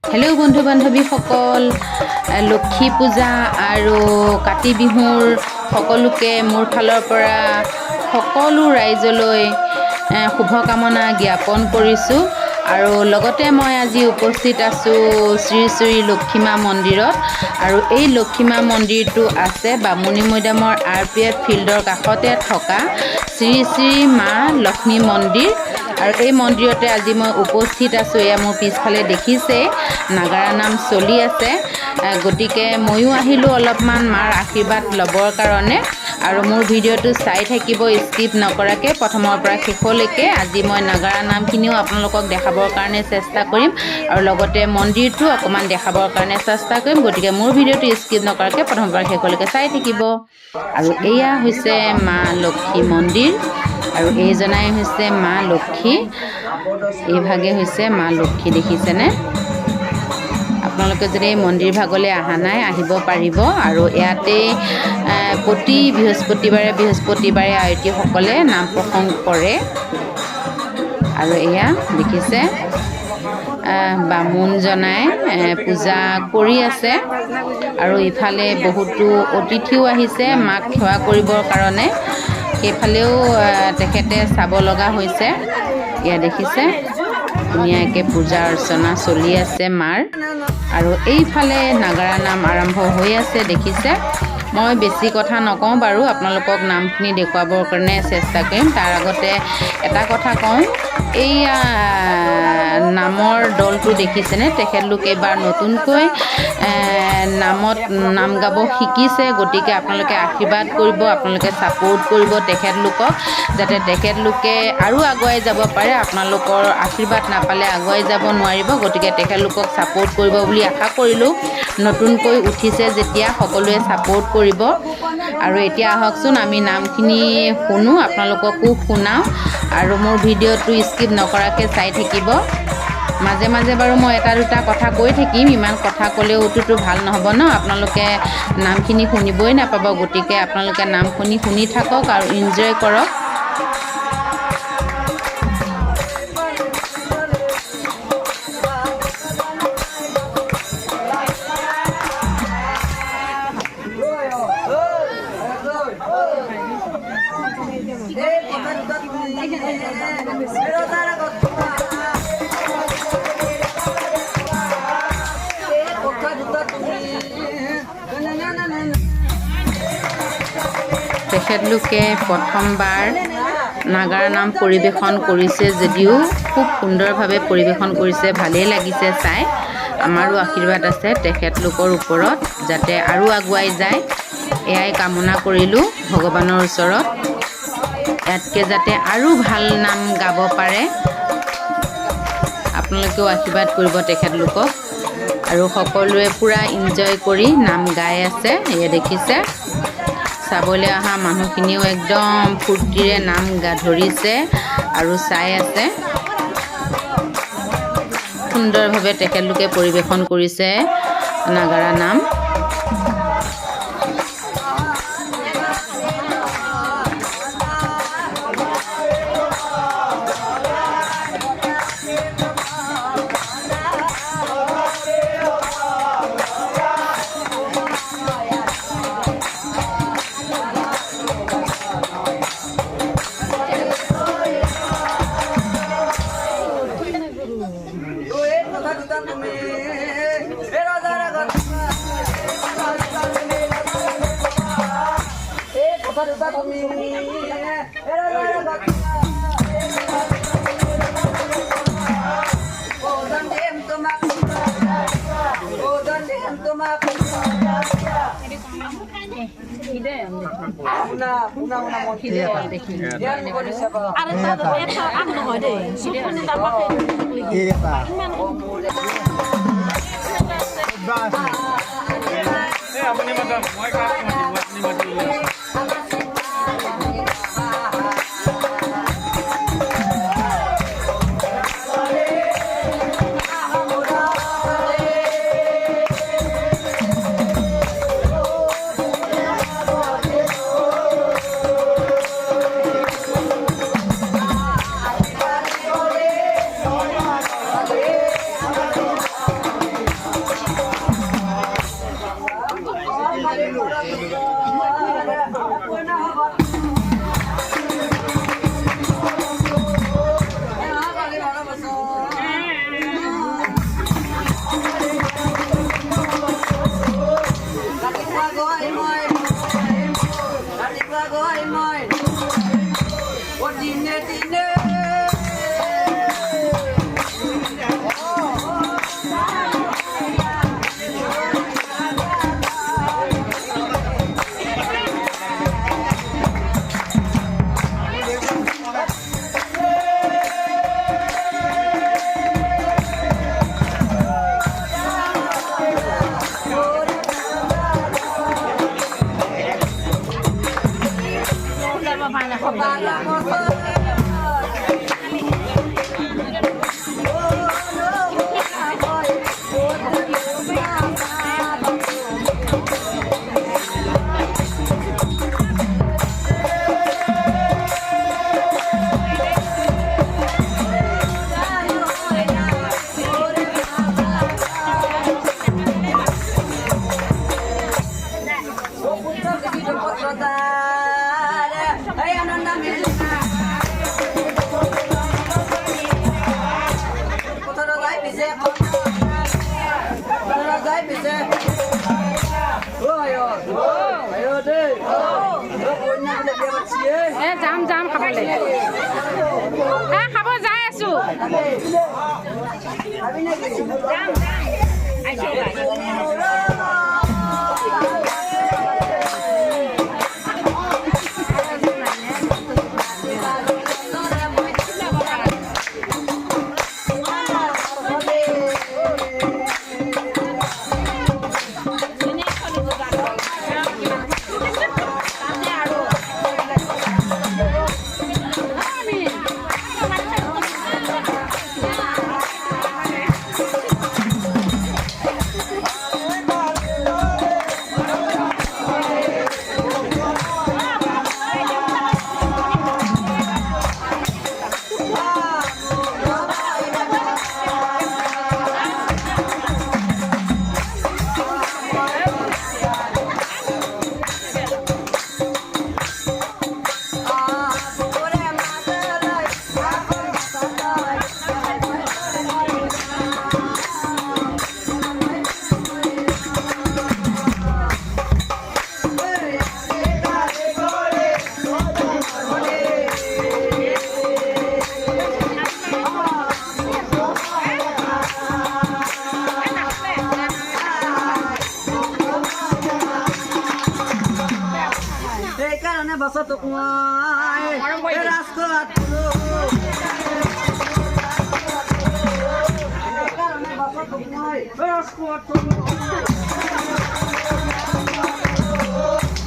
Hello' বন্ধু বান্ধৱীসকল, লক্ষী পূজা আৰু কাতি বিহুৰ সকলোকে মোৰ ফালৰ পৰা সকলো ৰাইজলৈ শুভকামনা জ্ঞাপন কৰিছোঁ। আৰু লগতে মই আজি উপস্থিত আছোঁ শ্ৰী শ্ৰী লক্ষীমা মন্দিৰত। আৰু এই লক্ষীমা মন্দিৰটো আছে বামুণী মৈদামৰ RPF ফিল্ডৰ কাষতে থকা শ্ৰী শ্ৰী মা লক্ষ্মী মন্দিৰ। আৰু এই মন্দিৰতে আজি মই উপস্থিত আছোঁ। এয়া মোৰ পিছফালে দেখিছে নাগাৰা নাম চলি আছে, গতিকে ময়ো আহিলোঁ অলপমান মাৰ আশীৰ্বাদ ল'বৰ কাৰণে। আৰু মোৰ ভিডিঅ'টো চাই থাকিব স্কিপ নকৰাকৈ প্ৰথমৰ পৰা শেষলৈকে। আজি মই নাগাৰা নামখিনিও আপোনালোকক দেখাবৰ কাৰণে চেষ্টা কৰিম আৰু লগতে মন্দিৰটো অকণমান দেখাবৰ কাৰণে চেষ্টা কৰিম। গতিকে মোৰ ভিডিঅ'টো স্কিপ নকৰাকৈ প্ৰথমৰ পৰা শেষলৈকে চাই থাকিব। আৰু এয়া হৈছে মা লক্ষী মন্দিৰ আৰু এইজনাই হৈছে মা লক্ষী, এইভাগে হৈছে মা লক্ষী, দেখিছেনে? আপোনালোকে যদি এই মন্দিৰ ভাগলৈ অহা নাই আহিব পাৰিব। আৰু ইয়াতে প্ৰতি বৃহস্পতিবাৰে আয়তীসকলে নাম প্ৰসংগ কৰে। আৰু এয়া দেখিছে বামুণজনাই পূজা কৰি আছে। আৰু ইফালে বহুতো অতিথিও আহিছে মাক সেৱা কৰিবৰ কাৰণে, সেইফালেও তেখেতে চাব লগা হৈছে। এয়া দেখিছে ধুনীয়াকৈ পূজা অৰ্চনা চলি আছে মাৰ। আৰু এইফালে নাগাৰা নাম আৰম্ভ হৈ আছে, দেখিছে। মই বেছি কথা নকওঁ বাৰু, আপোনালোকক নামখিনি দেখুৱাবৰ কাৰণে চেষ্টা কৰিম। তাৰ আগতে এটা কথা কওঁ, এইয়া নামৰ দলটো দেখিছেনে? তেখেতলোক এইবাৰ নতুনকৈ নাম গাব শিকিছে। গতিকে আপোনালোকে আশীৰ্বাদ কৰিব, আপোনালোকে ছাপোৰ্ট কৰিব তেখেতলোকক, যাতে তেখেতলোকে আৰু আগুৱাই যাব পাৰে। আপোনালোকৰ আশীৰ্বাদ নাপালে আগুৱাই যাব নোৱাৰিব। গতিকে তেখেতলোকক ছাপোৰ্ট কৰিব বুলি আশা কৰিলোঁ। নতুনকৈ উঠিছে যেতিয়া সকলোৱে ছাপোৰ্ট কৰিব। আৰু এতিয়া আহকচোন আমি নামখিনি শুনো, আপোনালোককো শুনাওঁ। আৰু মোৰ ভিডিঅ'টো স্কিপ নকৰাকৈ চাই থাকিব। মাজে মাজে বাৰু মই এটা দুটা কথা কৈ থাকিম, ইমান কথা ক'লেওতো ভাল নহ'ব ন, আপোনালোকে নামখিনি শুনিবই নাপাব। গতিকে আপোনালোকে নামখিনি শুনি থাকক আৰু এনজয় কৰক। তেখেতলোকে প্ৰথমবাৰ নাগাৰা নাম পৰিৱেশন কৰিছে যদিও খুব সুন্দৰভাৱে পৰিৱেশন কৰিছে, ভালেই লাগিছে চাই। আমাৰো আশীৰ্বাদ আছে তেখেতলোকৰ ওপৰত, যাতে আৰু আগুৱাই যায়, এয়াই কামনা কৰিলোঁ ভগৱানৰ ওচৰত। ইয়াতকৈ যাতে আৰু ভাল নাম গাব পাৰে, আপোনালোকেও আশীৰ্বাদ কৰিব তেখেতলোকক। আৰু সকলোৱে পূৰা এনজয় কৰি নাম গাই আছে, এয়া দেখিছে। চাবলৈ অহা মানুহখিনিও একদম ফূৰ্তিৰে নাম ধৰিছে আৰু চাই আছে। সুন্দৰভাৱে তেখেতলোকে পৰিৱেশন কৰিছে নাগাৰা নাম। যাম যাম খাবলৈ খাব যাই আছো Basatok ngay, eras ko at tulog. Basatok ngay, eras ko at tulog.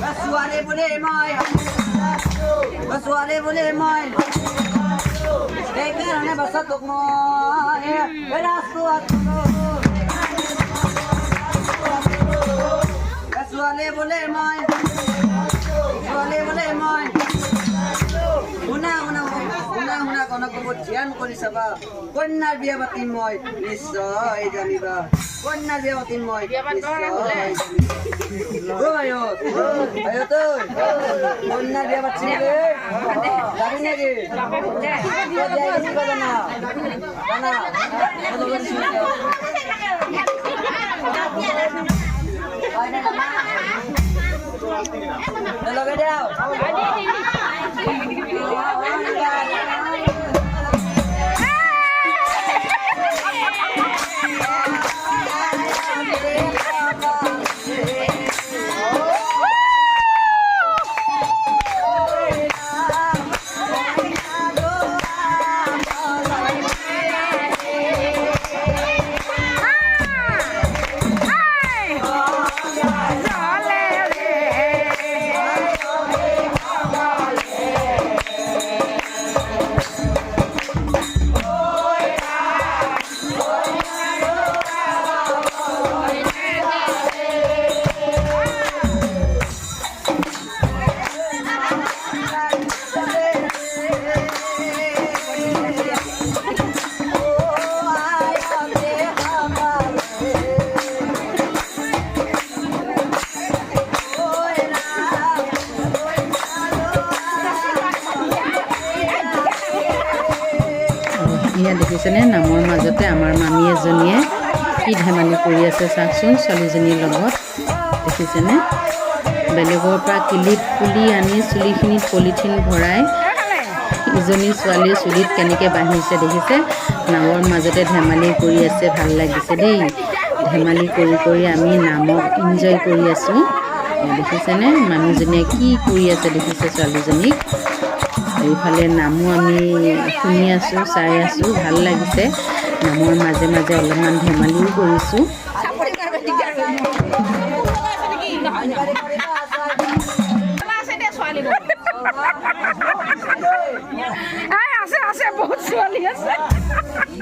Baswale boleh mai, baswale boleh mai. Karena basatok ngay, eras ko at tulog. Baswale boleh mai. Boleh mai. Una kono ko ধ্যান কৰি চাবা কন্যাৰ বিয়া পাতিম মই নিশ্চয় জানিবা কন্যাৰ বিয়া পাতিম মই নিশ্চয় ও আয়ো তো কন্যাৰ বিয়া পাতিম রে যাবি নাকি যাই কি কথা না না কত করে শুনে লগে দাও এয়া দেখিছেনে নামৰ মাজতে আমাৰ মামী এজনীয়ে কি ধেমালি কৰি আছে চাওকচোন ছোৱালীজনীৰ লগত দেখিছেনে বেলেগৰ পৰা ক্লিপ পুলি আনি চুলিখিনিত পলিথিন ভৰাই ইজনী ছোৱালীৰ চুলিত কেনেকৈ বান্ধিছে দেখিছে নামৰ মাজতে ধেমালি কৰি আছে ভাল লাগিছে দেই ধেমালি কৰি কৰি আমি নামক এনজয় কৰি আছোঁ দেখিছেনে মানুহজনীয়ে কি কৰি আছে দেখিছে ছোৱালীজনীক এইফালে নামো আমি শুনি আছোঁ চাই আছোঁ ভাল লাগিছে নামৰ মাজে মাজে অলপমান ধেমালিও কৰিছোঁ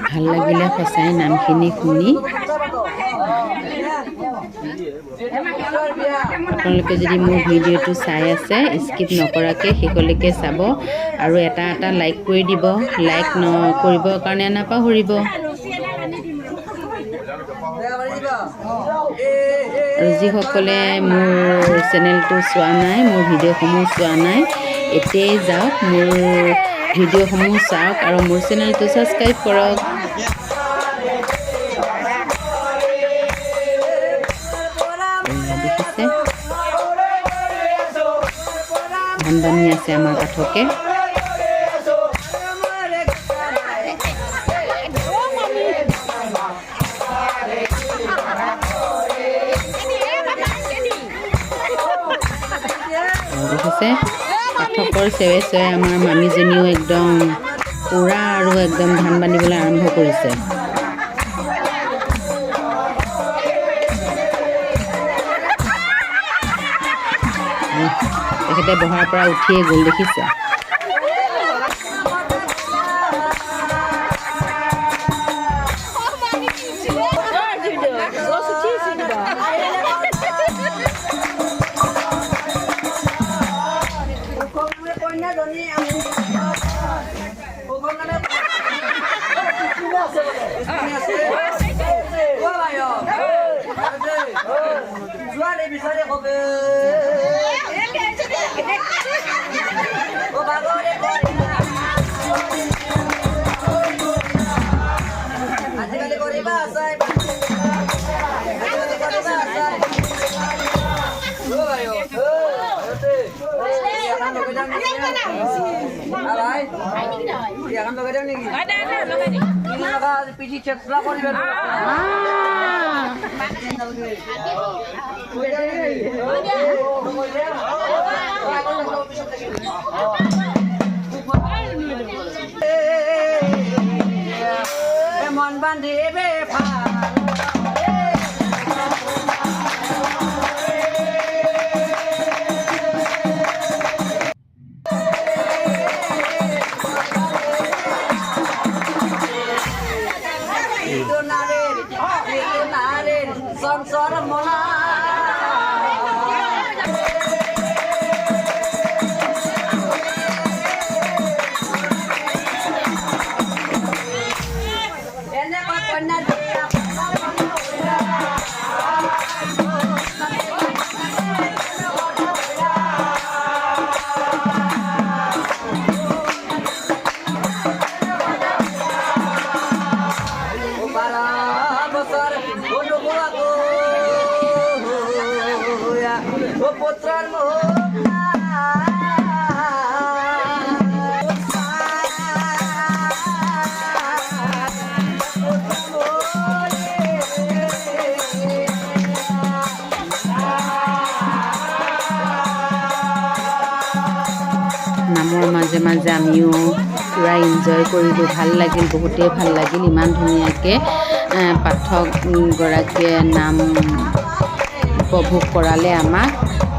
ভাল লাগিলে সঁচাই নামখিনি শুনি আপোনালোকে যদি মোৰ ভিডিঅ'টো চাই আছে স্কিপ নকৰাকৈ শেষলৈকে চাব আৰু এটা এটা লাইক কৰি দিব লাইক নকৰিবৰ কাৰণে নাপাহৰিব আৰু যিসকলে মোৰ চেনেলটো চোৱা নাই মোৰ ভিডিঅ'সমূহ চোৱা নাই এতিয়াই যাওক মোৰ ভিডিঅ'সমূহ চাওক আৰু মোৰ চেনেলটো ছাবস্ক্ৰাইব কৰক দেখিছে ধান বানি আছে আমাৰ পাঠকে। দেখিছে পাঠকৰ চেৱে চেৱে আমাৰ মামীজনীও একদম পুৰা আৰু একদম ধান বান্ধিবলৈ আৰম্ভ কৰিছে। তেখেতে বহাৰ পৰা উঠিয়ে গ'ল দেখিছে। মন বান্ধিবে সংসাৰ মনা নামৰ মাজে মাজে আমিও পুৰা এনজয় কৰিলোঁ। ভাল লাগিল, বহুতেই ভাল লাগিল। ইমান ধুনীয়াকৈ পাঠকগৰাকীয়ে নাম উপভোগ কৰালে আমাক।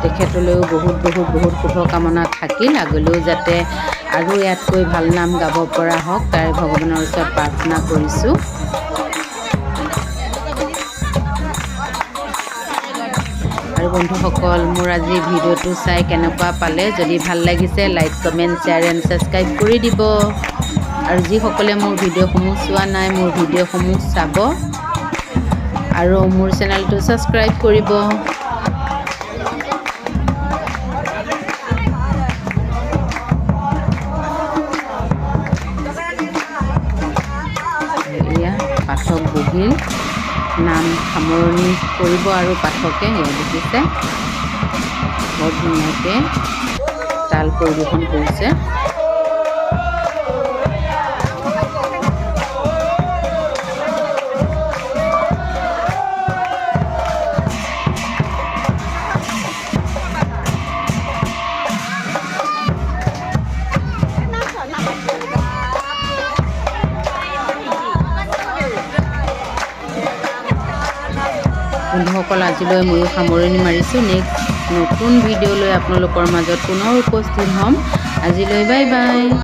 তেখেতলৈও বহুত বহুত বহুত শুভকামনা থাকিল। আগলৈও যাতে আৰু ইয়াতকৈ ভাল নাম গাব পৰা হওক তাৰে ভগৱানৰ ওচৰত প্ৰাৰ্থনা কৰিছোঁ। আৰু বন্ধুসকল, মোৰ আজি ভিডিঅ'টো চাই কেনেকুৱা পালে? যদি ভাল লাগিছে like, comment, share and subscribe কৰি দিব। আৰু যিসকলে মোৰ ভিডিঅ'সমূহ চোৱা নাই, মোৰ ভিডিঅ'সমূহ চাব আৰু মোৰ চেনেলটো ছাবস্ক্ৰাইব কৰিব। এয়া পাঠক বহিল, নাম সামৰণি কৰিব আৰু পাঠকে এয়া দেখিছে বৰ ধুনীয়াকৈ তাল পৰিৱেশন কৰিছে। বন্ধুসকল, আজিলৈ ময়ো সামৰণি মাৰিছোঁ। নেক্সট নতুন ভিডিঅ' লৈ আপোনালোকৰ মাজত পুনৰ উপস্থিত হ'ম। আজিলৈ বাই বাই।